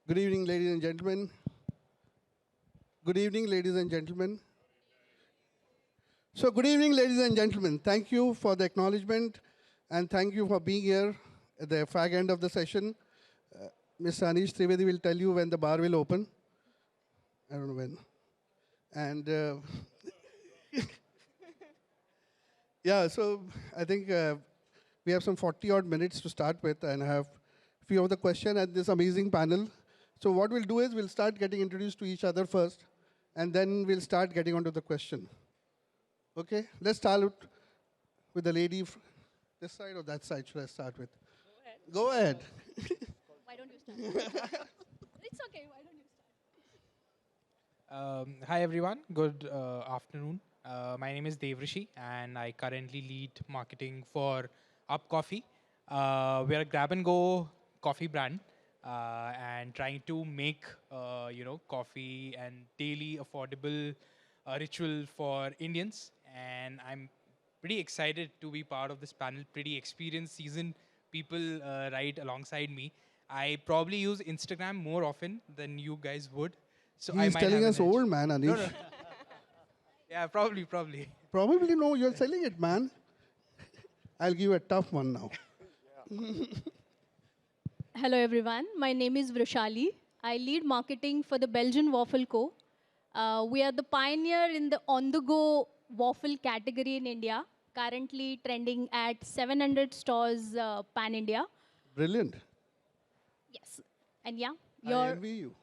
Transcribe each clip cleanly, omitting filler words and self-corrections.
Good evening, ladies and gentlemen. Good evening, ladies and gentlemen. So, good evening, ladies and gentlemen. Thank you for the acknowledgement and thank you for being here at the fag end of the session. Mr. Anish Trivedi will tell you when the bar will open. I don't know when. And yeah, so I think we have some 40 odd minutes to start with and I have a few of the questions at this amazing panel. So what we'll do is we'll start getting introduced to each other first and then we'll start getting onto the question. Okay, let's start with the lady this side or that side should I start with? Go ahead. Why don't you start? It's okay, why don't you start? Hi everyone, good afternoon. My name is Devrishi and I currently lead marketing for ab.coffee. We're a grab and go coffee brand and trying to make coffee and daily affordable ritual for Indians. And I'm pretty excited to be part of this panel. Pretty experienced, seasoned people right alongside me. I probably use Instagram more often than you guys would. So He's telling us old, man, Anish. No. Yeah, probably. Probably no, you're selling it, man. I'll give you a tough one now. Hello everyone, my name is Vrushali. I lead marketing for the Belgian Waffle Co. We are the pioneer in the on-the-go waffle category in India, currently trending at 700 stores pan-India. Brilliant. Yes, and yeah, I envy you.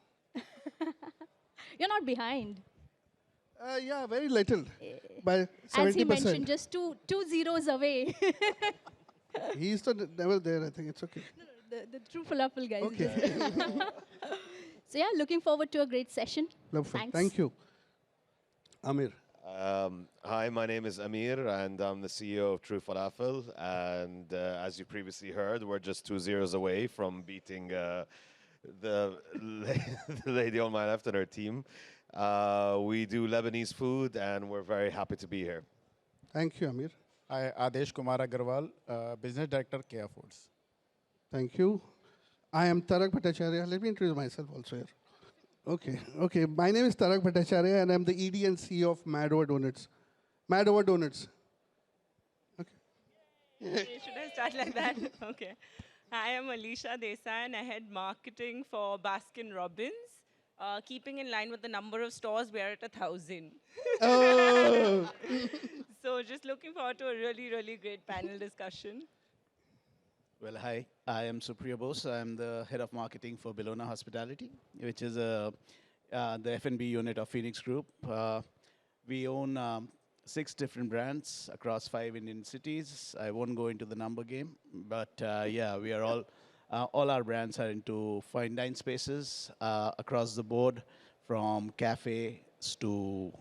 you're not behind. Yeah, very little. By 70%. As he mentioned, just two zeros away. He's the never there, I think it's okay. the TruFalafel guys. Okay. So yeah, looking forward to a great session. Lovely. Thanks. Thank you. Amir. Hi, my name is Amir, and I'm the CEO of TruFalafel. And as you previously heard, we're just 2 zeros away from beating the lady on my left and her team. We do Lebanese food, and we're very happy to be here. Thank you, Amir. Hi, Adesh Kumar Agarwal, Business Director, Keya Foods. Thank you. I am Tarak Bhattacharya. Let me introduce myself also here. Okay. My name is Tarak Bhattacharya, and I'm the ED and CEO of Mad Over Donuts. Mad Over Donuts. Okay. Should I start like that? Okay. Hi, I'm Aleesha Desai, and I head marketing for Baskin Robbins. Keeping in line with the number of stores, we're at 1,000. Oh. So just looking forward to a really, really great panel discussion. Well, hi, I am Suprio Bose. I'm the head of marketing for Bellona Hospitality, which is the F&B unit of Phoenix Group. We own 6 different brands across 5 Indian cities. I won't go into the number game, but yeah, we are all our brands are into fine dine spaces across the board, from cafes to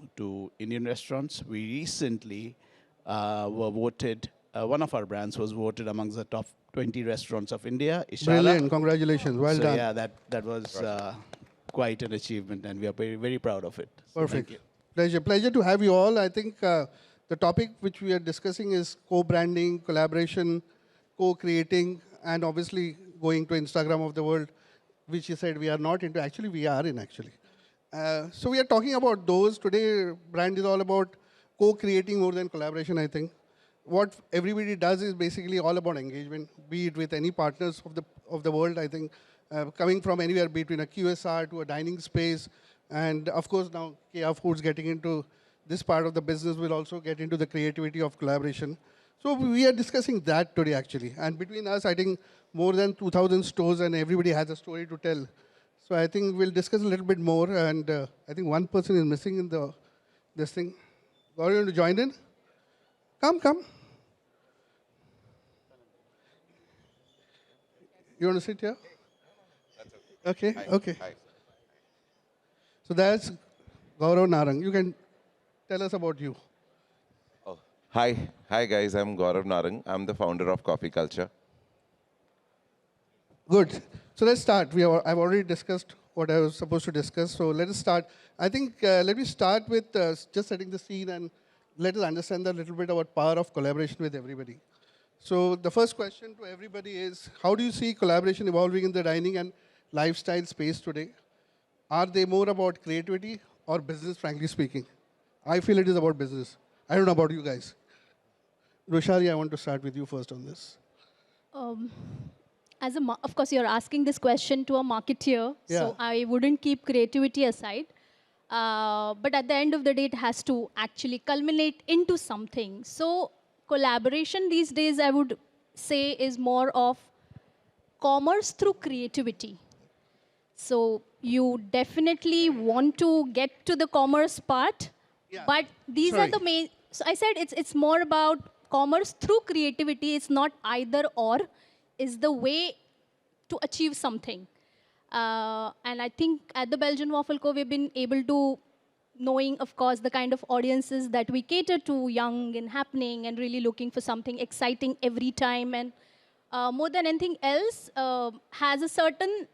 Indian restaurants. We recently were voted, one of our brands was voted amongst the top 20 restaurants of India. Ishala. Brilliant. Congratulations. Well done. Yeah, that was quite an achievement, and we are very, very proud of it. So Perfect. thank you. Pleasure to have you all. I think the topic which we are discussing is co-branding, collaboration, co-creating, and obviously going to Instagram of the world, which you said we are not into. Actually, we are in, actually. So we are talking about those. Today, brand is all about co-creating more than collaboration, I think. What everybody does is basically all about engagement, be it with any partners of the world, I think, coming from anywhere between a QSR to a dining space. And of course, now Keya Foods getting into this part of the business will also get into the creativity of collaboration. So we are discussing that today, actually. And between us, I think more than 2,000 stores and everybody has a story to tell. So I think we'll discuss a little bit more. And I think one person is missing in this thing. Gaurave, you want to join in? Come. You want to sit here? Okay. Hi. So that's Gaurav Naarang. You can tell us about you. Oh, hi guys. I'm Gaurav Naarang. I'm the founder of Coffee Culture. Good. So let's start. I've already discussed what I was supposed to discuss. So let us start. I think let me start with just setting the scene and let us understand a little bit about power of collaboration with everybody. So the first question to everybody is, how do you see collaboration evolving in the dining? And lifestyle space today, are they more about creativity or business, frankly speaking? I feel it is about business. I don't know about you guys. Vrushali, I want to start with you first on this. Um, of course, you're asking this question to a marketeer, Yeah. so I wouldn't keep creativity aside. But at the end of the day, it has to actually culminate into something. So collaboration these days, I would say, is more of commerce through creativity. So you definitely want to get to the commerce part, Yeah. but these are Sorry. the main. So I said it's more about commerce through creativity. It's not either or. Is the way to achieve something. And I think at the Belgian Waffle Co, we've been able to, knowing, of course, the kind of audiences that we cater to, young and happening, and really looking for something exciting every time. And more than anything else, has a certain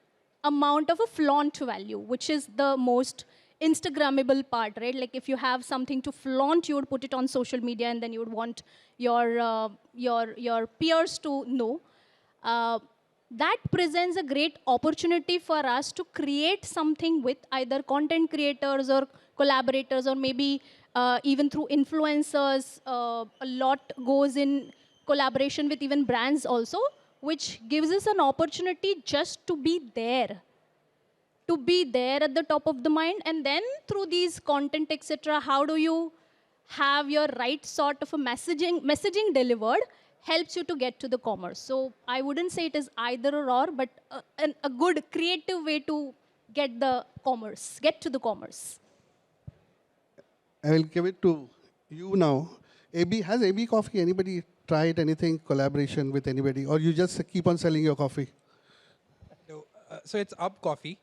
amount of a flaunt value, which is the most Instagrammable part, right? Like if you have something to flaunt, you would put it on social media, and then you would want your peers to know. That presents a great opportunity for us to create something with either content creators or collaborators, or maybe even through influencers. A lot goes in collaboration with even brands also, which gives us an opportunity just to be there, at the top of the mind. And then through these content, etc., how do you have your right sort of a messaging delivered, helps you to get to the commerce. So I wouldn't say it is either or, but a good creative way to get to the commerce. I will give it to you now. Has AB Coffee, anybody tried anything, collaboration with anybody, or you just keep on selling your coffee? No, so it's ab.coffee.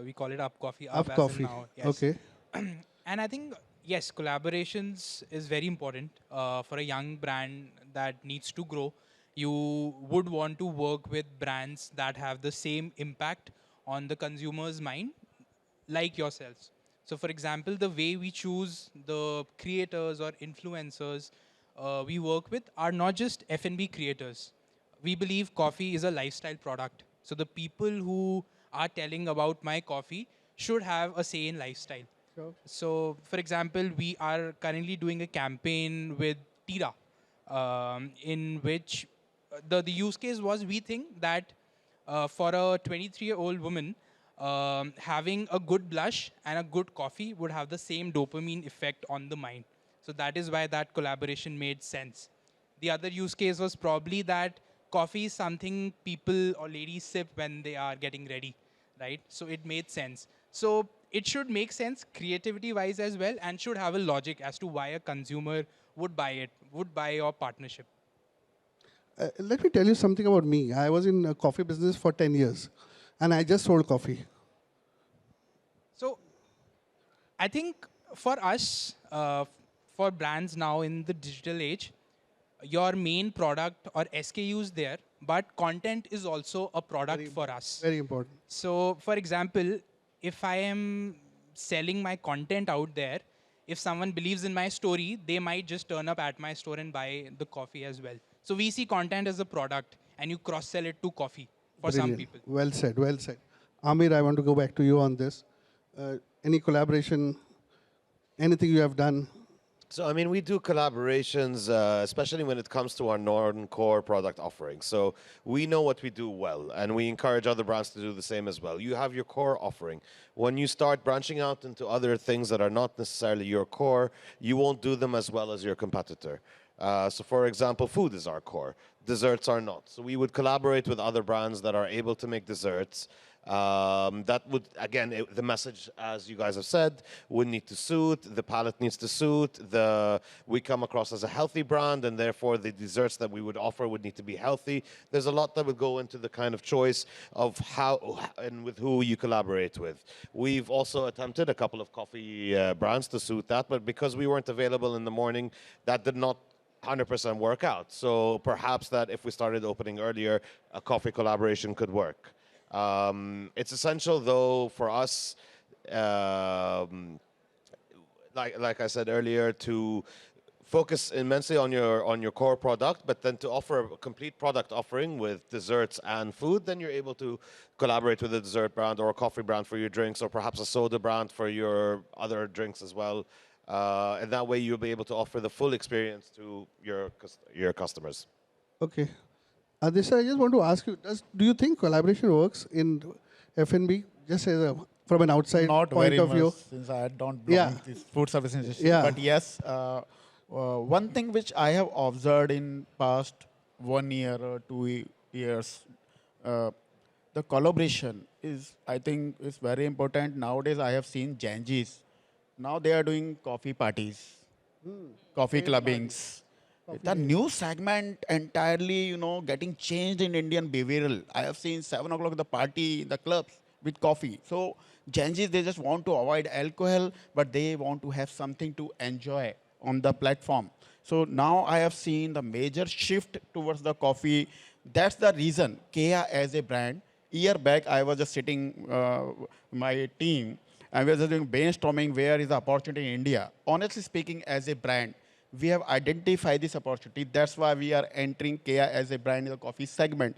We call it ab.coffee. Of As in coffee. now, yes. Okay. And I think, yes, collaborations is very important for a young brand that needs to grow. You would want to work with brands that have the same impact on the consumer's mind, like yourselves. So, for example, the way we choose the creators or influencers we work with are not just F&B creators. We believe coffee is a lifestyle product. So the people who are telling about my coffee should have a say in lifestyle. Sure. So, for example, we are currently doing a campaign with Tira, in which the use case was, we think that for a 23-year-old woman, having a good blush and a good coffee would have the same dopamine effect on the mind. So that is why that collaboration made sense. The other use case was probably that coffee is something people or ladies sip when they are getting ready, right? So it made sense. So it should make sense creativity-wise as well, and should have a logic as to why a consumer would buy it, would buy your partnership. Let me tell you something about me. I was in a coffee business for 10 years, and I just sold coffee. So I think for us, for brands now in the digital age, your main product or SKUs there, but content is also a product for us. Very important. So, for example, if I am selling my content out there, if someone believes in my story, they might just turn up at my store and buy the coffee as well. So we see content as a product, and you cross-sell it to coffee for some Brilliant. people. Well said, well said. Amir, I want to go back to you on this. Any collaboration, anything you have done? So, I mean, we do collaborations, especially when it comes to our non-core product offerings. So we know what we do well, and we encourage other brands to do the same as well. You have your core offering. When you start branching out into other things that are not necessarily your core, you won't do them as well as your competitor. So, for example, food is our core. Desserts are not. So we would collaborate with other brands that are able to make desserts. That would, again, the message, as you guys have said, would need to suit, the palate needs to suit, we come across as a healthy brand, and therefore the desserts that we would offer would need to be healthy. There's a lot that would go into the kind of choice of how and with who you collaborate with. We've also attempted a couple of coffee brands to suit that, but because we weren't available in the morning, that did not 100% work out. So perhaps that if we started opening earlier, a coffee collaboration could work. It's essential, though, for us, like I said earlier, to focus immensely on your core product, but then to offer a complete product offering with desserts and food, then you're able to collaborate with a dessert brand or a coffee brand for your drinks, or perhaps a soda brand for your other drinks as well. And that way you'll be able to offer the full experience to your customers. Okay. Adesh, I just want to ask you, do you think collaboration works in F&B, just as from an outside Not point very of view? much, since I don't belong to this food service industry. Yeah. But yes, one thing which I have observed in past 1 year or 2 years, the collaboration is, I think, is very important. Nowadays, I have seen Janjis. Now they are doing coffee parties, coffee clubbings. The new segment entirely, getting changed in Indian behavioral. I have seen 7 o'clock the party, the clubs with coffee. So Gen-Zs, they just want to avoid alcohol, but they want to have something to enjoy on the platform. So now I have seen the major shift towards the coffee. That's the reason Keya as a brand. Year back, I was just sitting my team, and we were just doing brainstorming where is the opportunity in India. Honestly speaking, as a brand, we have identified this opportunity. That's why we are entering Keya as a brand in the coffee segment.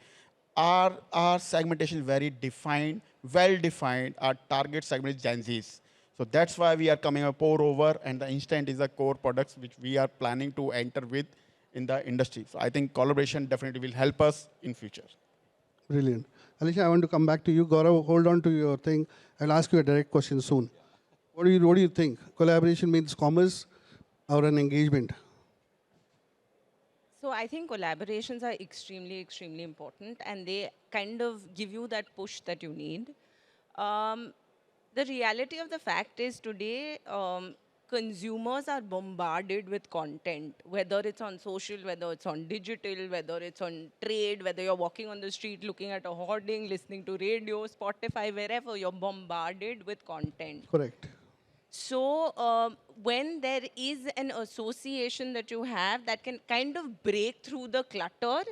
Our segmentation is very defined, well-defined. Our target segment is Gen Zs. So that's why we are coming up pour over, and the instant is the core products which we are planning to enter with in the industry. So I think collaboration definitely will help us in future. Brilliant. Aleesha, I want to come back to you. Gaurav, hold on to your thing. I'll ask you a direct question soon. What do you think? Collaboration means commerce or an engagement? So I think collaborations are extremely, extremely important, and they kind of give you that push that you need. The reality of the fact is today, consumers are bombarded with content, whether it's on social, whether it's on digital, whether it's on trade, whether you're walking on the street looking at a hoarding, listening to radio, Spotify, wherever, you're bombarded with content. Correct. So when there is an association that you have that can kind of break through the clutter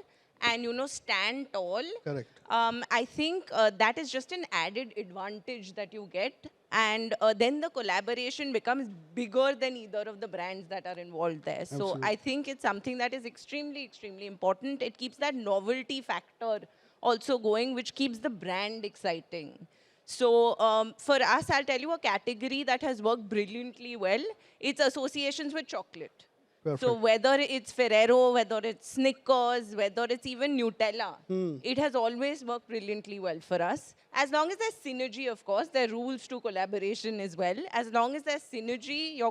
and, stand tall, Correct. I think that is just an added advantage that you get. And then the collaboration becomes bigger than either of the brands that are involved there. Absolutely. So I think it's something that is extremely, extremely important. It keeps that novelty factor also going, which keeps the brand exciting. So for us, I'll tell you a category that has worked brilliantly well. It's associations with chocolate. Perfect. So whether it's Ferrero, whether it's Snickers, whether it's even Nutella, it has always worked brilliantly well for us. As long as there's synergy, of course, there are rules to collaboration as well. As long as there's synergy,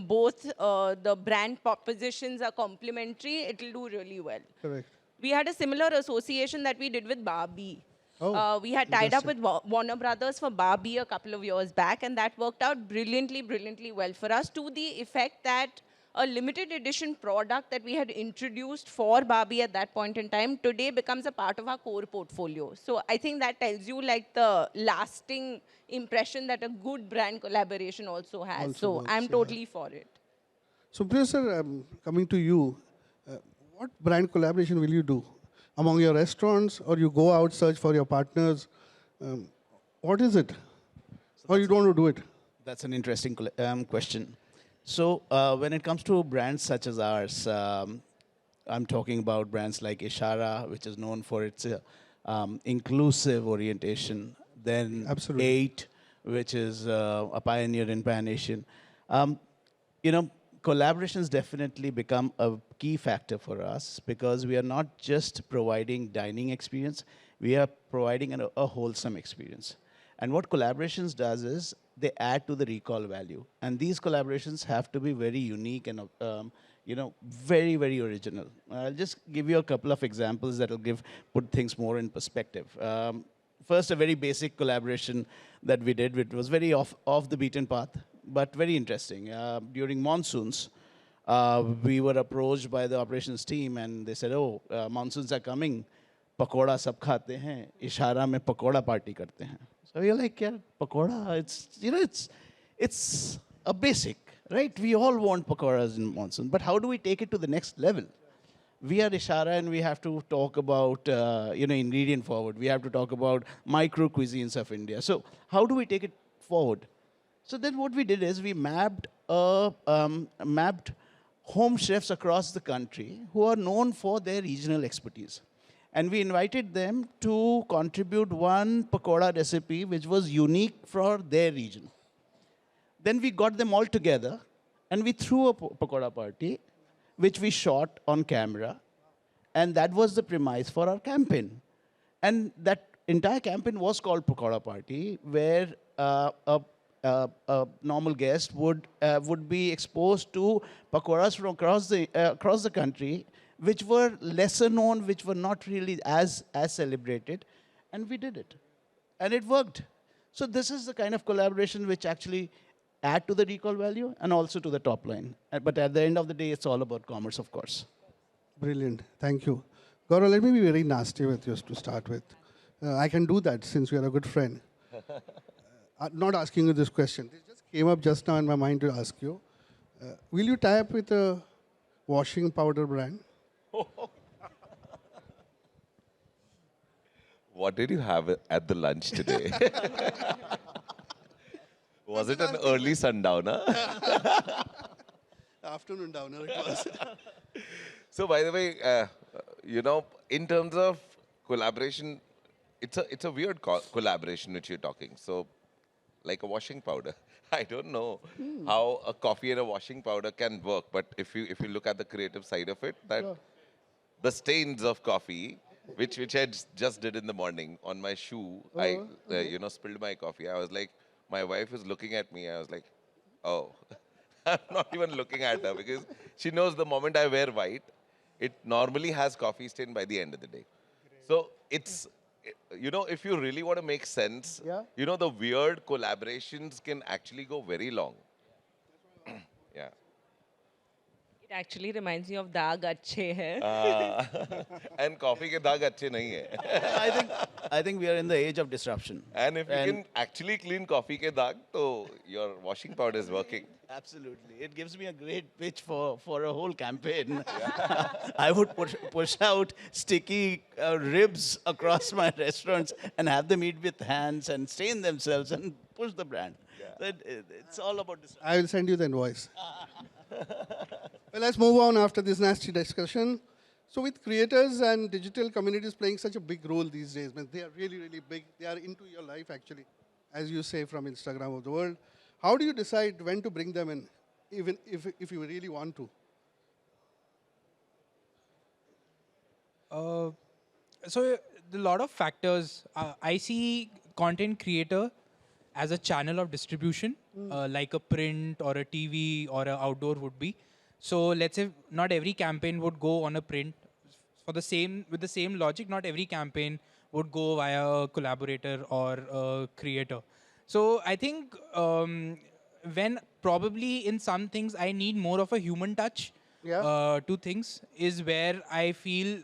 both the brand propositions are complementary, it'll do really well. Correct. We had a similar association that we did with Barbie. Oh, we had tied up with Warner Brothers for Barbie a couple of years back, and that worked out brilliantly, brilliantly well for us, to the effect that a limited edition product that we had introduced for Barbie at that point in time today becomes a part of our core portfolio. So I think that tells you like the lasting impression that a good brand collaboration also has. Also so works, I'm yeah. totally for it. Suprio sir, coming to you, what brand collaboration will you do? Among your restaurants, or you go out, search for your partners? What is it? Or you don't want to do it? That's an interesting question. So when it comes to brands such as ours, I'm talking about brands like Ishara, which is known for its inclusive orientation. Then Absolutely. 8, which is a pioneer in Pan-Asian. Collaborations definitely become a key factor for us because we are not just providing dining experience, we are providing a wholesome experience. And what collaborations does is they add to the recall value. And these collaborations have to be very unique and very, very original. I'll just give you a couple of examples that will put things more in perspective. First, a very basic collaboration that we did, which was very off the beaten path, but very interesting. During monsoons, we were approached by the operations team, and they said, "Oh, monsoons are coming. Pakoda sab khate hain. Ishara mein pakoda party karte hain." So we're like, "Yeah, pakoda. It's a basic, right? We all want pakodas in monsoon, but how do we take it to the next level? We are Ishara, and we have to talk about ingredient forward. We have to talk about micro cuisines of India. So how do we take it forward?" So then what we did is we mapped home chefs across the country who are known for their regional expertise. And we invited them to contribute one pakoda recipe which was unique for their region. Then we got them all together and we threw a pakoda party, which we shot on camera. And that was the premise for our campaign. And that entire campaign was called Pakoda Party, where a normal guest would be exposed to pakoras from across the country, which were lesser known, which were not really as celebrated, and we did it, and it worked. So this is the kind of collaboration which actually add to the recall value and also to the top line. But at the end of the day, it's all about commerce, of course. Brilliant. Thank you. Gaurav, let me be very nasty with you to start with. I can do that since we are a good friend. Not asking you this question. This just came up just now in my mind to ask you. Will you tie up with a washing powder brand? What did you have at the lunch today? Was it an early sundowner? Afternoon downer it was. So, by the way, in terms of collaboration, it's a weird collaboration which you're talking. So, like a washing powder. I don't know how a coffee and a washing powder can work, but if you look at the creative side of it, that the stains of coffee, which I just did in the morning on my shoe, I spilled my coffee. I was like, my wife is looking at me. I was like, oh, I'm not even looking at her because she knows the moment I wear white, it normally has coffee stain by the end of the day. So it's, if you really want to make sense, the weird collaborations can actually go very long. Yeah. It actually reminds me of daag achhe hai. And coffee ke daag achhe nahi hai. I think we are in the age of disruption. And if you can actually clean coffee ke daag, so your washing powder is working. Absolutely. It gives me a great pitch for a whole campaign. I would push out sticky ribs across my restaurants and have them eat with hands and stain themselves and push the brand. Yeah. It's all about disruption. I will send you the invoice. Well, let's move on after this nasty discussion. So with creators and digital communities playing such a big role these days, man, they are really, really big. They are into your life, actually, as you say, from Instagram of the world. How do you decide when to bring them in, even if you really want to? So a lot of factors. I see content creator as a channel of distribution, like a print or a TV or an outdoor would be. So let's say not every campaign would go on a print. With the same logic, not every campaign would go via a collaborator or a creator. So I think when probably in some things I need more of a human touch to things is where I feel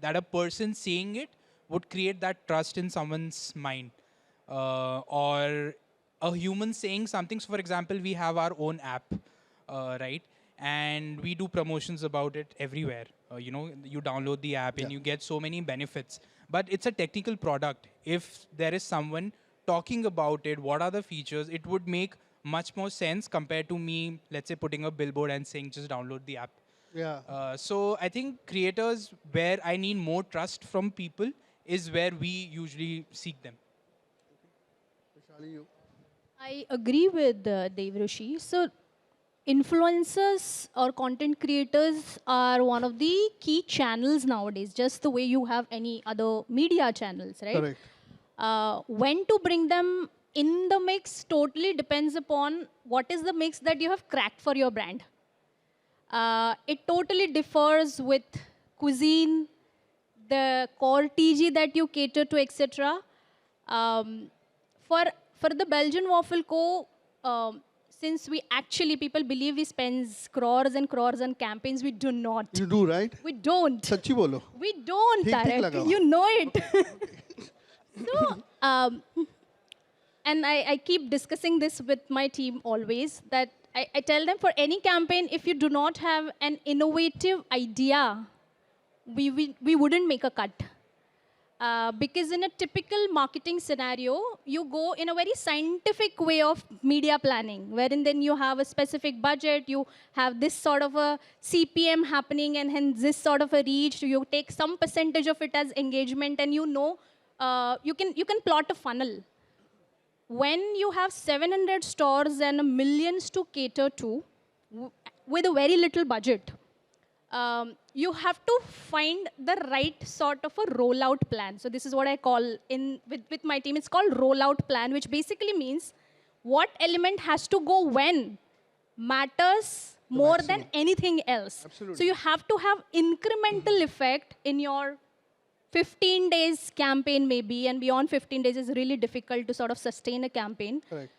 that a person saying it would create that trust in someone's mind. Or a human saying something. So for example, we have our own app, right? And we do promotions about it everywhere. You download the app and you get so many benefits. But it's a technical product. If there is someone talking about it, what are the features, it would make much more sense compared to me, let's say, putting a billboard and saying, just download the app. Yeah. So I think creators where I need more trust from people is where we usually seek them. I agree with Devrishi. So influencers or content creators are one of the key channels nowadays, just the way you have any other media channels, right? Correct. When to bring them in the mix totally depends upon what is the mix that you have cracked for your brand. It totally differs with cuisine, the core TG that you cater to, etc. For the Belgian Waffle Co., since people believe we spend crores and crores on campaigns, we do not. You do, right? We don't. Sachi bolo. We don't, Tarak. You know it. So, and I keep discussing this with my team always, that I tell them for any campaign, if you do not have an innovative idea, we wouldn't make a cut. Because in a typical marketing scenario, you go in a very scientific way of media planning, wherein then you have a specific budget, you have this sort of a CPM happening, and hence this sort of a reach. You take some percentage of it as engagement, and you can plot a funnel. When you have 700 stores and millions to cater to, with a very little budget, you have to find the right sort of a rollout plan. So this is what I call with my team, it's called rollout plan, which basically means what element has to go when matters more than anything else. Absolutely. So you have to have incremental effect in your 15 days campaign maybe, and beyond 15 days is really difficult to sort of sustain a campaign. Correct.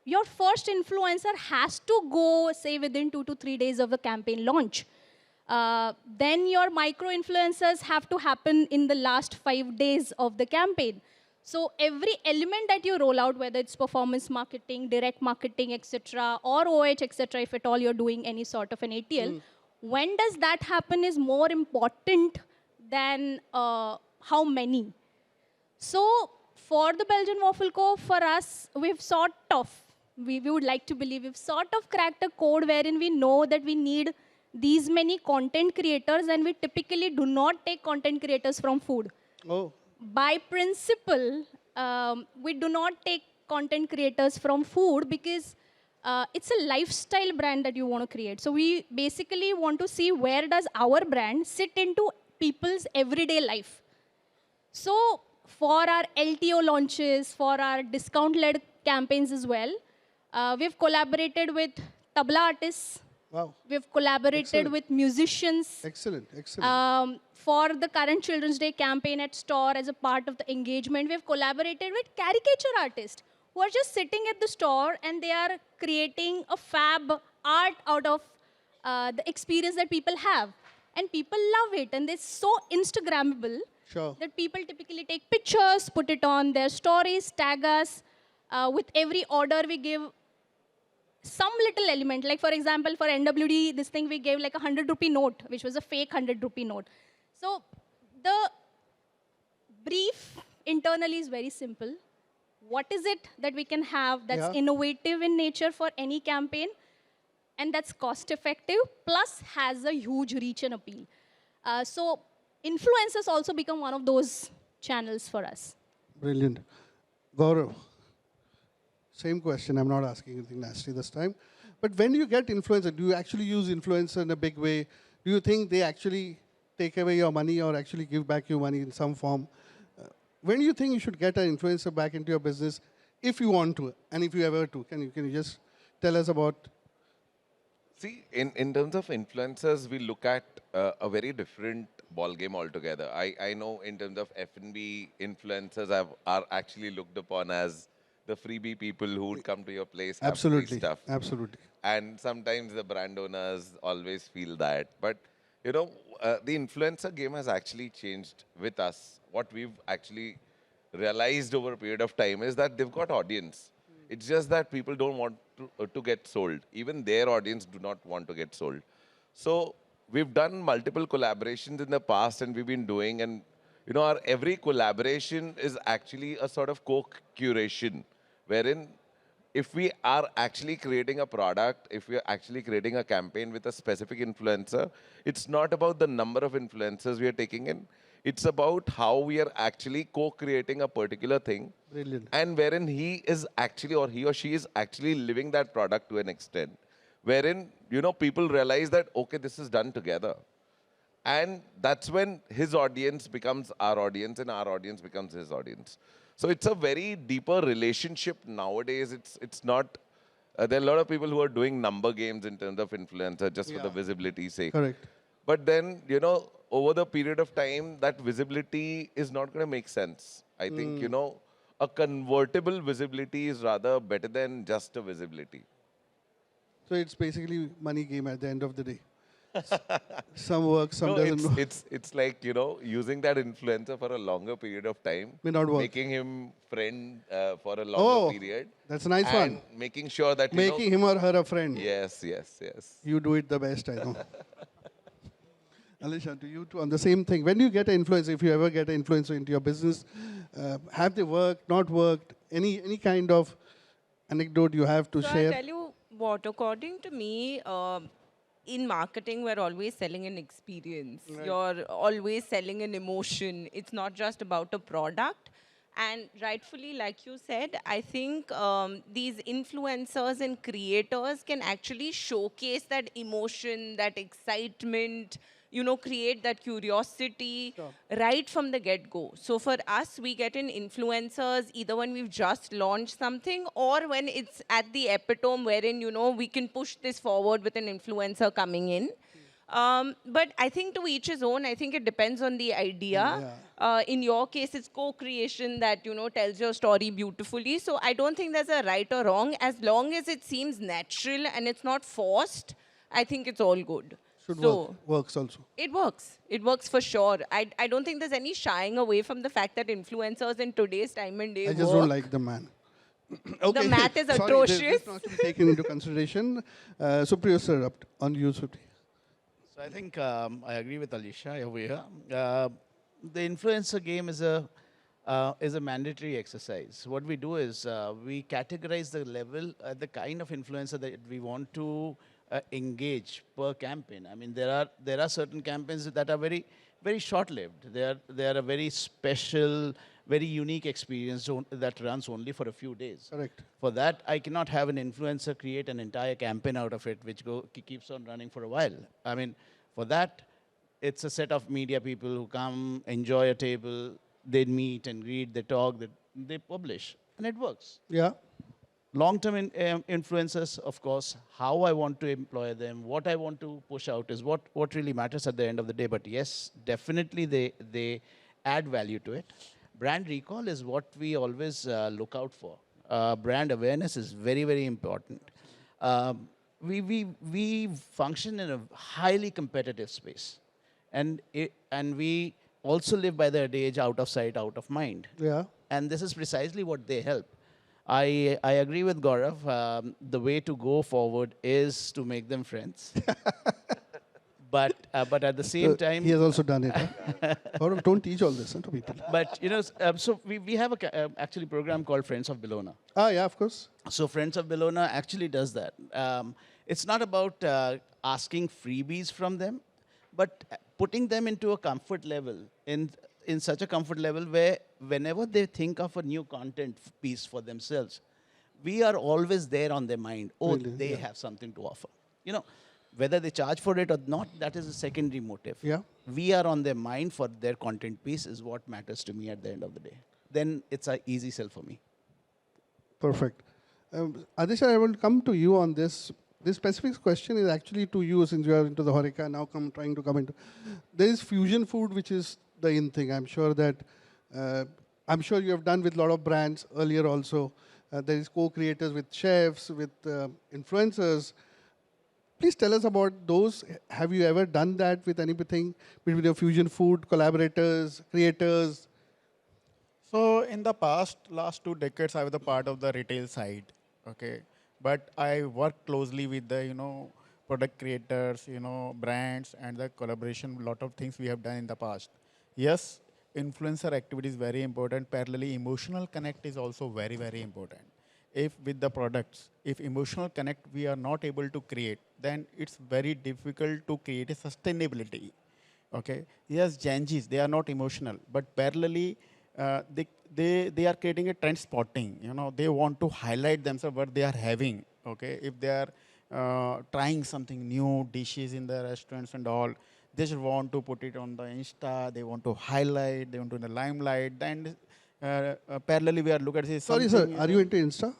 Your first influencer has to go, say, within 2 to 3 days of the campaign launch. Then your micro influencers have to happen in the last 5 days of the campaign. So every element that you roll out, whether it's performance marketing, direct marketing, etc., or OH, etc., if at all you're doing any sort of an ATL, when does that happen is more important than how many. So for the Belgian Waffle Co., for us, we've sort of, we would like to believe, we've sort of cracked a code wherein we know that we need these many content creators, and we typically do not take content creators from food. Oh, By principle, we do not take content creators from food because it's a lifestyle brand that you want to create. So we basically want to see where does our brand sit into people's everyday life. So for our LTO launches, for our discount-led campaigns as well, we've collaborated with tabla artists. wow. We've collaborated Excellent. with musicians. Excellent, excellent. For the current Children's Day campaign at store, as a part of the engagement, we've collaborated with caricature artists who are just sitting at the store and they are creating a fab art out of the experience that people have. And people love it, and it's so Instagrammable Sure. that people typically take pictures, put it on their stories, tag us. With every order, we give some little element. Like, for example, for NWD, this thing we gave like a 100 rupee note, which was a fake 100 rupee note. So the brief internally is very simple. What is it that we can have that's Yeah. innovative in nature for any campaign, and that's cost effective, plus has a huge reach and appeal. So influencers also become one of those channels for us. Brilliant. Gaurav, same question. I'm not asking anything nasty this time. But when you get influencer, do you actually use influencer in a big way? Do you think they actually take away your money or actually give back your money in some form? When do you think you should get an influencer back into your business, if you want to, and if you ever to? Can you just tell us about? See, in terms of influencers, we look at a very different ball game altogether. I know in terms of F&B, influencers are actually looked upon as the freebie people who would come to your place, have free Absolutely. stuff. Absolutely. And sometimes the brand owners always feel that. But, the influencer game has actually changed with us. What we've actually realized over a period of time is that they've got audience. It's just that people don't want to get sold. Even their audience do not want to get sold. So we've done multiple collaborations in the past, and we've been doing, and our every collaboration is actually a sort of co-curation, wherein if we are actually creating a product, if we are actually creating a campaign with a specific influencer, it's not about the number of influencers we are taking in. It's about how we are actually co-creating a particular thing. Brilliant. And wherein he is actually, or he or she is actually living that product to an extent. Wherein, people realize that, okay, this is done together. And that's when his audience becomes our audience and our audience becomes his audience. So it's a very deeper relationship nowadays. It's not, there are a lot of people who are doing number games in terms of influencer just for the visibility sake. Correct. But then, over the period of time, that visibility is not going to make sense. I think, a convertible visibility is rather better than just a visibility. So it's basically money game at the end of the day. Some work, some No, doesn't work. it's like, using that influencer for a longer period of time. May not work. Making him friend for a longer period. That's a nice and one. making sure that, Making him or her a friend. Yes, yes, yes. You do it the best, I know. Aleesha, to you too, on the same thing. When you get an influencer, if you ever get an influencer into your business, have they worked, not worked, any kind of anecdote you have to So I'll share? tell you what, according to me, in marketing, we're always selling an experience. You're always selling an emotion. It's not just about a product. And rightfully, like you said, I think these influencers and creators can actually showcase that emotion, that excitement, create that curiosity right from the get-go. So for us, we get in influencers either when we've just launched something or when it's at the epitome wherein, we can push this forward with an influencer coming in. But I think to each his own. I think it depends on the idea. In your case, it's co-creation that, tells your story beautifully. So I don't think there's a right or wrong. As long as it seems natural and it's not forced, I think it's all good. Should So work. Works also. it works. It works for sure. I don't think there's any shying away from the fact that influencers in today's time and day I just work. don't like the man. Okay. The math is Sorry, atrocious. this not to be taken into consideration. Suprio sir, up on you, Suprio. So I think I agree with Aleesha over here. The influencer game is a mandatory exercise. What we do is we categorize the level, the kind of influencer that we want to engage per campaign. I mean, there are certain campaigns that are very very short-lived. They are a very special, very unique experience that runs only for a few days. Correct. For that, I cannot have an influencer create an entire campaign out of it, which keeps on running for a while. I mean, for that, it's a set of media people who come, enjoy a table, they meet and greet, they talk, they publish, and it works. Yeah. Long-term influencers, of course, how I want to employ them, what I want to push out is what really matters at the end of the day. But yes, definitely they add value to it. Brand recall is what we always look out for. Brand awareness is very, very important. We function in a highly competitive space. And we also live by the adage, out of sight, out of mind. Yeah. And this is precisely what they help. I agree with Gaurav. The way to go forward is to make them friends. but at the same time, he has also done it. Huh? Gaurav, don't teach all this to people. But so we have a actually program called Friends of Bellona. Ah, yeah, of course. So Friends of Bellona actually does that. It's not about asking freebies from them, but putting them into a comfort level in such a comfort level where whenever they think of a new content piece for themselves, we are always there on their mind. Oh, Really? they have something to offer. Whether they charge for it or not, that is a secondary motive. Yeah. We are on their mind for their content piece is what matters to me at the end of the day. Then it's an easy sell for me. Perfect. Adesh, I will come to you on this. This specific question is actually to you since you are into the Horeca, now trying to come into. There is fusion food, which is the in thing. I'm sure you have done with a lot of brands earlier also. There is co-creators with chefs, with influencers. Please tell us about those. Have you ever done that with anything between your fusion food collaborators, creators? So in the last 2 decades, I was a part of the retail side. Okay. But I work closely with the, product creators, brands and the collaboration, a lot of things we have done in the past. Yes, influencer activity is very important. Parallelly, emotional connect is also very, very important. If with the products, if emotional connect we are not able to create, then it's very difficult to create a sustainability. Okay. Yes, Janjis, they are not emotional, but parallelly, they are creating a trend spotting. They want to highlight themselves what they are having. Okay, if they are trying something new, dishes in the restaurants and all, they just want to put it on the Insta. They want to highlight. They want to in the limelight. Then parallelly, we are looking at this. Sorry, sir. Are you into Insta?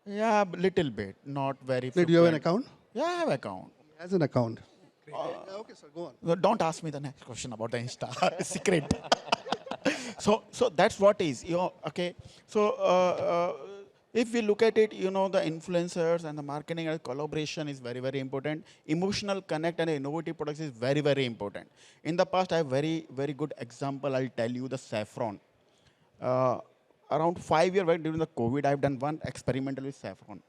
Yeah, little bit, not very. Do you have an account? Yeah, I have an account. He has an account. Okay, sir. Go on. No, don't ask me the next question about the Insta. Secret. So that's what is, okay. So if we look at it, the influencers and the marketing and collaboration is very, very important. Emotional connect and innovative products is very, very important. In the past, I have very, very good example. I'll tell you the saffron. Around 5 years during the COVID, I've done one experimental with saffron.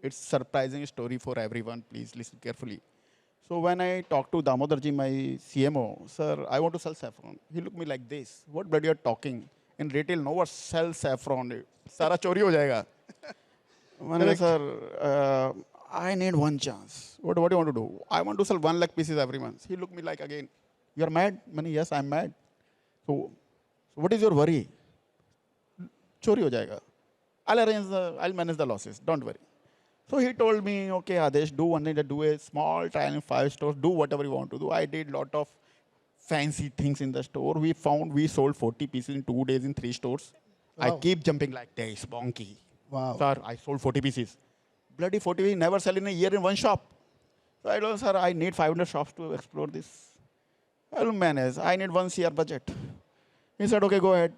It's surprising story for everyone. Please listen carefully. So when I talked to Damodarji, my CMO, sir, I want to sell saffron. He looked me like this. What bloody you're talking? In retail, no one sells saffron. Sara chori ho jayega. Correct. Sir, I need one chance. What do you want to do? I want to sell 1 lakh pieces every month. He looked me like again. You're mad? Yes, I'm mad. So what is your worry? Chori ho jayega. I'll manage the losses. Don't worry. So he told me, okay, Adesh, do one thing, do a small trial in 5 stores, do whatever you want to do. I did lot of fancy things in the store. We sold 40 pieces in 2 days in 3 stores. I Wow. keep jumping like this, bonky. Wow. Sir, I sold 40 pieces. Bloody 40 pieces, never sell in a year in one shop. So I told him, sir, I need 500 shops to explore this. I'll manage. I need 1 CR budget. He said, okay, go ahead.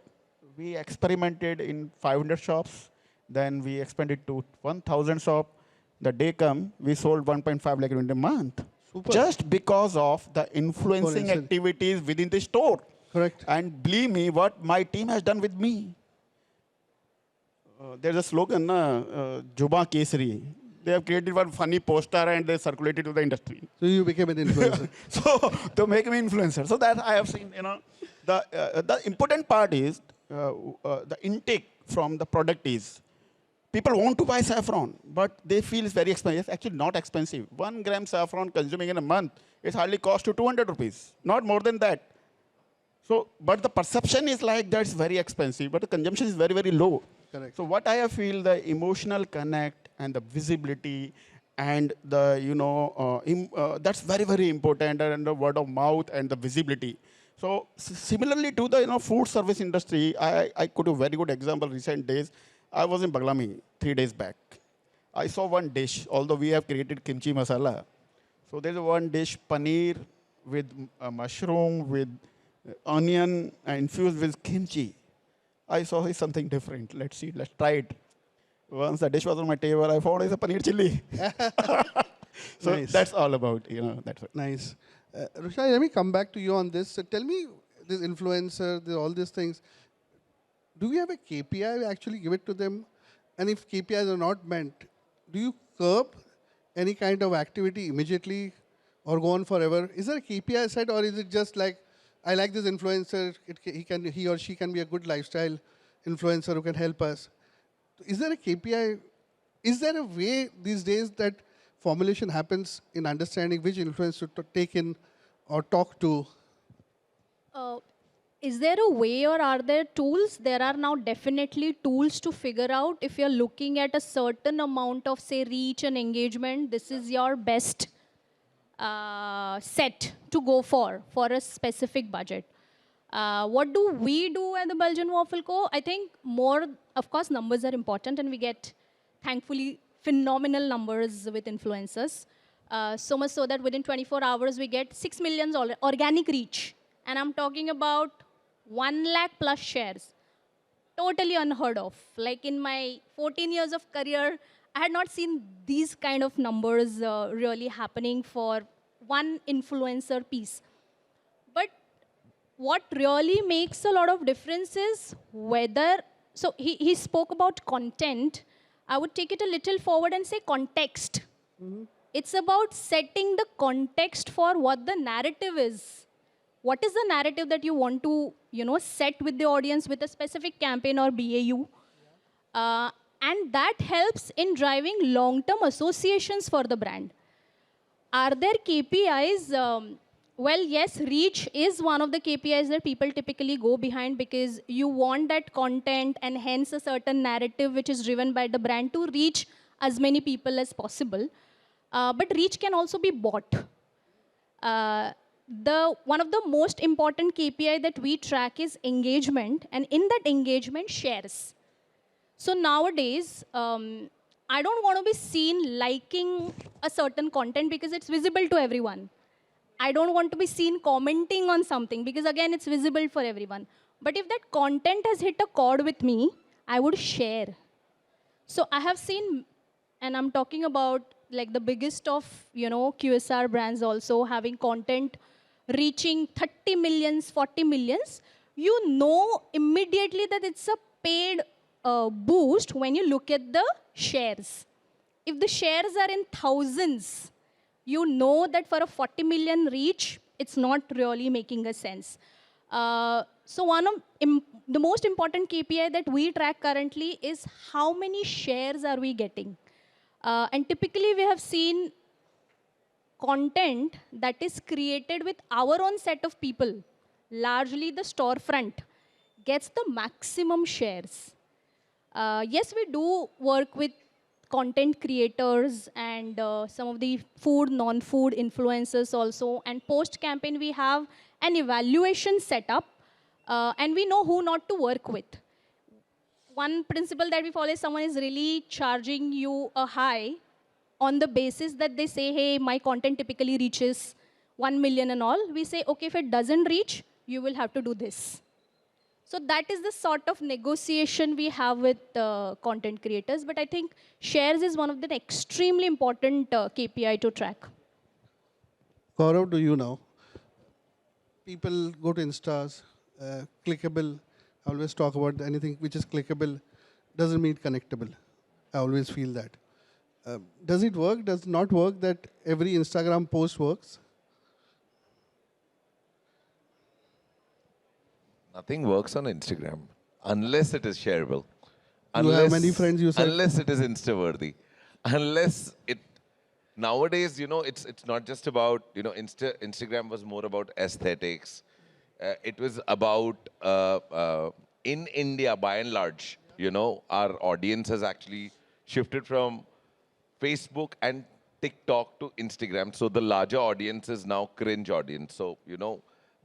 We experimented in 500 shops. Then we expanded to 1,000 shops. The day come, we sold 1.5 lakh in a month. Super. Just because of the influencing Influencing. activities within the store. Correct. And believe me, what my team has done with me. There's a slogan, Juba Kesari. They have created one funny poster and they circulated to the industry. So you became an influencer. So to make me influencer. So that I have seen, the important part is the intake from the product is people want to buy saffron, but they feel it's very expensive. It's actually not expensive. 1 gram saffron consuming in a month, it hardly costs you 200 rupees, not more than that. So, but the perception is like that's very expensive, but the consumption is very, very low. Correct. So what I feel, the emotional connect and the visibility and the, that's very, very important, and the word of mouth and the visibility. So similarly to the food service industry, I could do a very good example recent days. I was in Baglami 3 days back. I saw one dish, although we have created kimchi masala. So there's one dish, paneer with mushroom, with onion, infused with kimchi. I saw it's something different. Let's see, let's try it. Once the dish was on my table, I found it's a paneer chili. So Nice. that's all about, that's it. Nice. Vrushali, let me come back to you on this. So tell me, this influencer, all these things, do we have a KPI? We actually give it to them? And if KPIs are not meant, do you curb any kind of activity immediately or go on forever? Is there a KPI set, or is it just like, I like this influencer, he or she can be a good lifestyle influencer who can help us? Is there a KPI? Is there a way these days that formulation happens in understanding which influencer to take in or talk to? Is there a way, or are there tools? There are now definitely tools to figure out if you're looking at a certain amount of, say, reach and engagement, this is your best set to go for a specific budget. What do we do at the Belgian Waffle Co? I think more, of course, numbers are important, and we get, thankfully, phenomenal numbers with influencers. So much so that within 24 hours, we get 6 million organic reach. And I'm talking about 1 lakh plus shares. Totally unheard of. Like in my 14 years of career, I had not seen these kind of numbers really happening for one influencer piece. But what really makes a lot of difference is whether, so he spoke about content. I would take it a little forward and say context. It's about setting the context for what the narrative is. What is the narrative that you want to, set with the audience with a specific campaign or BAU? And that helps in driving long-term associations for the brand. Are there KPIs? Well, yes, reach is one of the KPIs that people typically go behind, because you want that content and hence a certain narrative which is driven by the brand to reach as many people as possible. But reach can also be bought. One of the most important KPI that we track is engagement, and in that engagement, shares. So nowadays, I don't want to be seen liking a certain content because it's visible to everyone. I don't want to be seen commenting on something because, again, it's visible for everyone. But if that content has hit a chord with me, I would share. So I have seen, and I'm talking about like the biggest of, QSR brands also having content reaching 30 millions, 40 millions. You know immediately that it's a paid boost when you look at the shares. If the shares are in thousands, you know that for a 40 million reach, it's not really making a sense. So one of the most important KPI that we track currently is how many shares are we getting. And typically we have seen content that is created with our own set of people, largely the storefront, gets the maximum shares. Yes, we do work with content creators and some of the food, non-food influencers also. And post-campaign, we have an evaluation setup, and we know who not to work with. One principle that we follow is someone is really charging you a high on the basis that they say, hey, my content typically reaches 1 million and all. We say, okay, if it doesn't reach, you will have to do this. So that is the sort of negotiation we have with content creators. But I think shares is one of the extremely important KPI to track. Gaurav, do you know? People go to Instas, clickable. I always talk about anything which is clickable doesn't mean connectable. I always feel that. Does it work? Does it not work that every Instagram post works? Nothing works on Instagram unless it is shareable. You have many friends, you said. Unless it is Insta-worthy. Unless it... Nowadays, it's not just about, Instagram was more about aesthetics. It was about, in India, by and large, our audience has actually shifted from Facebook and TikTok to Instagram. So the larger audience is now cringe audience. So,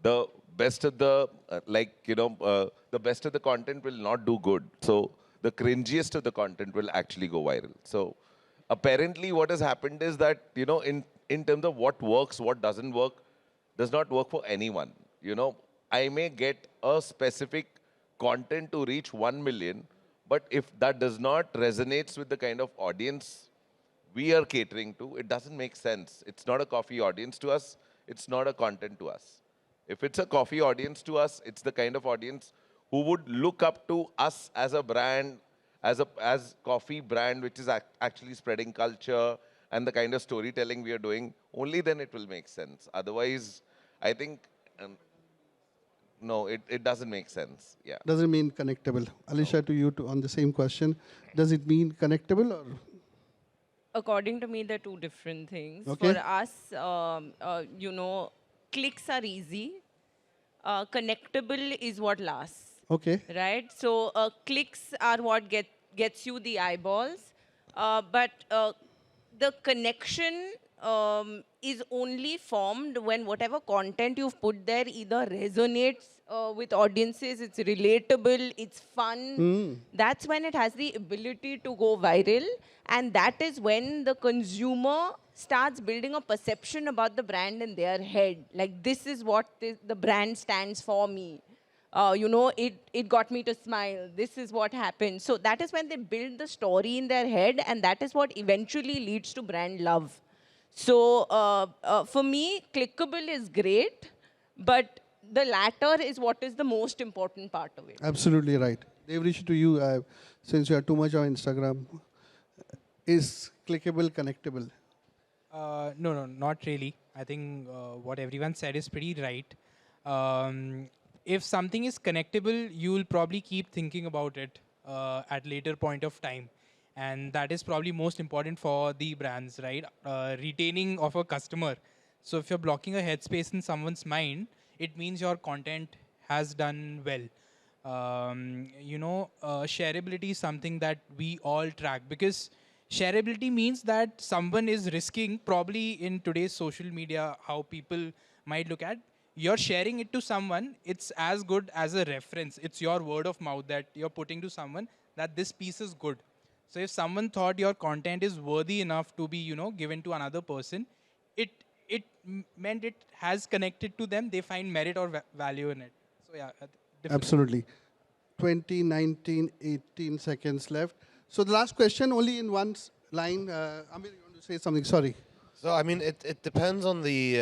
the best of the, the best of the content will not do good. So the cringiest of the content will actually go viral. So apparently what has happened is that, in terms of what works, what doesn't work, does not work for anyone. I may get a specific content to reach 1 million, but if that does not resonate with the kind of audience we are catering to, it doesn't make sense. It's not a coffee audience to us. It's not a content to us. If it's a coffee audience to us, it's the kind of audience who would look up to us as a brand, as coffee brand, which is actually spreading culture and the kind of storytelling we are doing. Only then it will make sense. Otherwise, I think, no, it doesn't make sense. Yeah. Doesn't mean connectable. Aleesha, to you on the same question. Does it mean connectable or? According to me, they're two different things. Okay. For us, clicks are easy. Connectable is what lasts. Okay. Right? So clicks are what gets you the eyeballs. But the connection is only formed when whatever content you've put there either resonates with audiences, it's relatable, it's fun. That's when it has the ability to go viral. And that is when the consumer starts building a perception about the brand in their head. Like, this is what the brand stands for me. It got me to smile. This is what happened. So that is when they build the story in their head, and that is what eventually leads to brand love. So for me, clickable is great, but the latter is what is the most important part of it. Absolutely right. Devrishi, to you, since you are too much on Instagram, is clickable connectable? No, not really. I think what everyone said is pretty right. If something is connectable, you will probably keep thinking about it at later point of time. And that is probably most important for the brands, right? Retaining of a customer. So if you're blocking a headspace in someone's mind, it means your content has done well. Shareability is something that we all track, because shareability means that someone is risking, probably in today's social media, how people might look at, you're sharing it to someone, it's as good as a reference. It's your word of mouth that you're putting to someone that this piece is good. So if someone thought your content is worthy enough to be, given to another person, it meant it has connected to them. They find merit or value in it. So yeah, Absolutely. 20, 19, 18 seconds left. So the last question, only in one line. Amir, you want to say something? Sorry. So I mean, it depends on the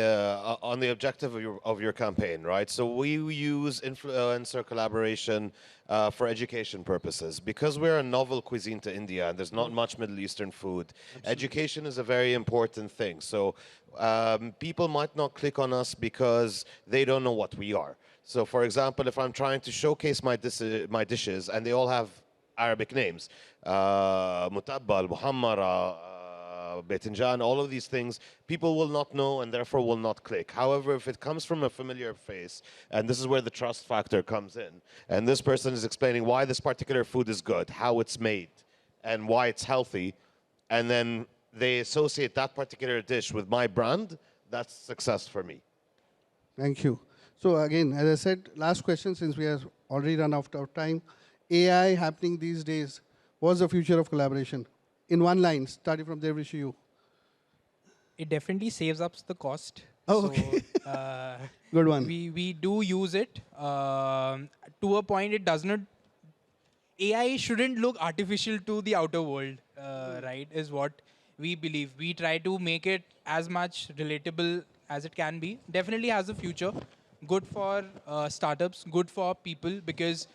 objective of your campaign, right? So we use influencer collaboration for education purposes because we're a novel cuisine to India and there's not much Middle Eastern food. Education is a very important thing. So people might not click on us because they don't know what we are. So for example, if I'm trying to showcase my dishes and they all have Arabic names, mutabbal, muhammara, Betinjan, all of these things, people will not know and therefore will not click. However, if it comes from a familiar face, and this is where the trust factor comes in, and this person is explaining why this particular food is good, how it's made, and why it's healthy, and then they associate that particular dish with my brand, that's success for me. Thank you. So again, as I said, last question since we have already run out of time. AI happening these days. What's the future of collaboration? In one line, starting from Devrishi, you. It definitely saves up the cost. Oh, So, okay. uh, Good one. we do use it. To a point, it does not. AI shouldn't look artificial to the outer world, right? Is what we believe. We try to make it as much relatable as it can be. Definitely has a future. Good for startups. Good for people because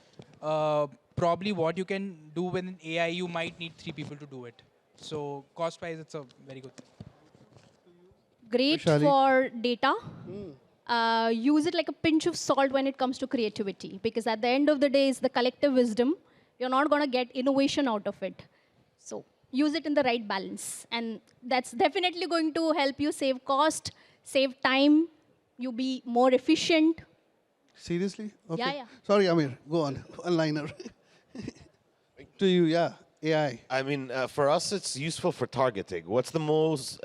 probably what you can do with an AI, you might need 3 people to do it. So cost-wise, it's a very good thing. Great Vrushali. for data. Use it like a pinch of salt when it comes to creativity, because at the end of the day, it's the collective wisdom. You're not going to get innovation out of it. So use it in the right balance. And that's definitely going to help you save cost, save time, you be more efficient. Seriously? Okay. Yeah, yeah. Sorry, Amir. Go on. One-liner. To you, yeah. AI. I mean, for us, it's useful for targeting. What's the most,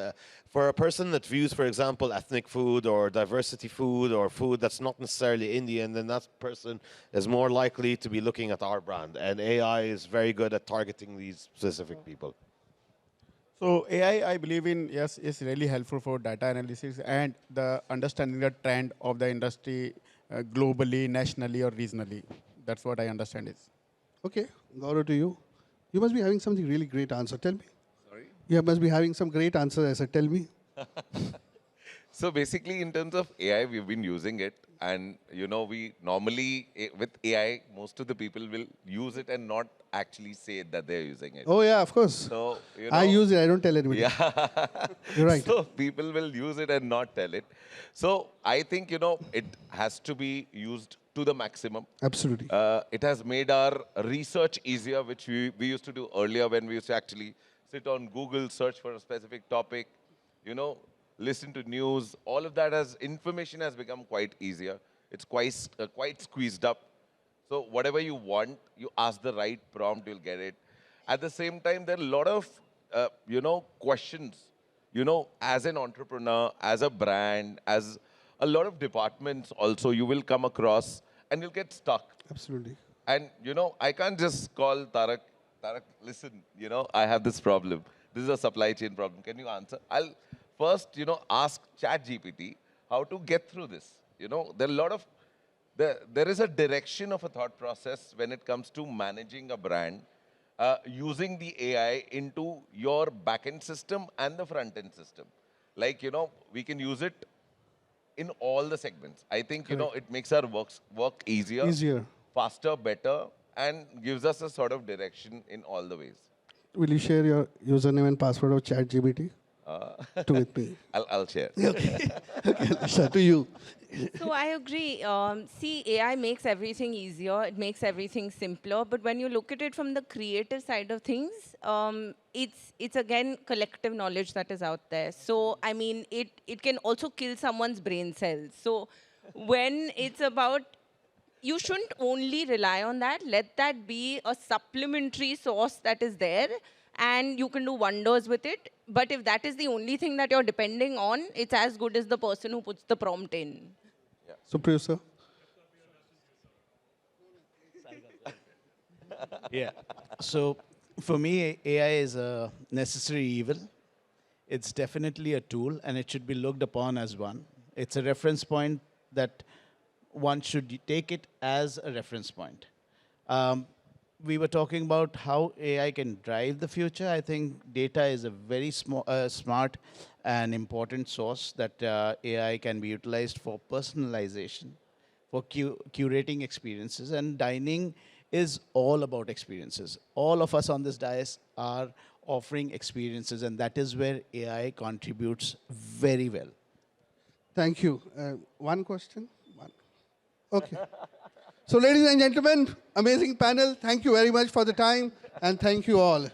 for a person that views, for example, ethnic food or diversity food or food that's not necessarily Indian, then that person is more likely to be looking at our brand. And AI is very good at targeting these specific people. So AI, I believe in, yes, is really helpful for data analysis and the understanding the trend of the industry globally, nationally, or regionally. That's what I understand is. Okay. Gaurav, to you. You must be having something really great answer. Tell me. Sorry? You must be having some great answer. I said, tell me. So basically, in terms of AI, we've been using it, and we normally with AI, most of the people will use it and not actually say that they're using it. Oh, yeah, of course. So I use it. I don't tell anybody. Yeah. You're right. So people will use it and not tell it. So I think it has to be used to the maximum. Absolutely. It has made our research easier, which we used to do earlier when we used to actually sit on Google, search for a specific topic, listen to news. All of that information has become quite easier. It's quite squeezed up. So whatever you want, you ask the right prompt, you'll get it. At the same time, there are a lot of, questions, as an entrepreneur, as a brand, as a lot of departments also you will come across and you'll get stuck. Absolutely. And, I can't just call Tarak, listen, I have this problem. This is a supply chain problem. Can you answer? I'll first, ask ChatGPT how to get through this. There are a lot of, there is a direction of a thought process when it comes to managing a brand, using the AI into your back-end system and the front-end system. Like, we can use it in all the segments. I think, it makes our work easier, faster, better, and gives us a sort of direction in all the ways. Will you share your username and password of ChatGPT? To with me. I'll share. Okay. Okay, Aleesha, to you. So I agree. See, AI makes everything easier. It makes everything simpler. But when you look at it from the creative side of things, it's again collective knowledge that is out there. So I mean, it can also kill someone's brain cells. So when it's about, you shouldn't only rely on that. Let that be a supplementary source that is there, and you can do wonders with it. But if that is the only thing that you're depending on, it's as good as the person who puts the prompt in. Suprio, sir. Yeah. So for me, AI is a necessary evil. It's definitely a tool, and it should be looked upon as one. It's a reference point that one should take it as a reference point. we were talking about how AI can drive the future. I think data is a very smart and important source that AI can be utilized for personalization, for curating experiences. And dining is all about experiences. All of us on this dais are offering experiences, and that is where AI contributes very well. Thank you. One question? One. Okay. So ladies and gentlemen, amazing panel. Thank you very much for the time, and thank you all.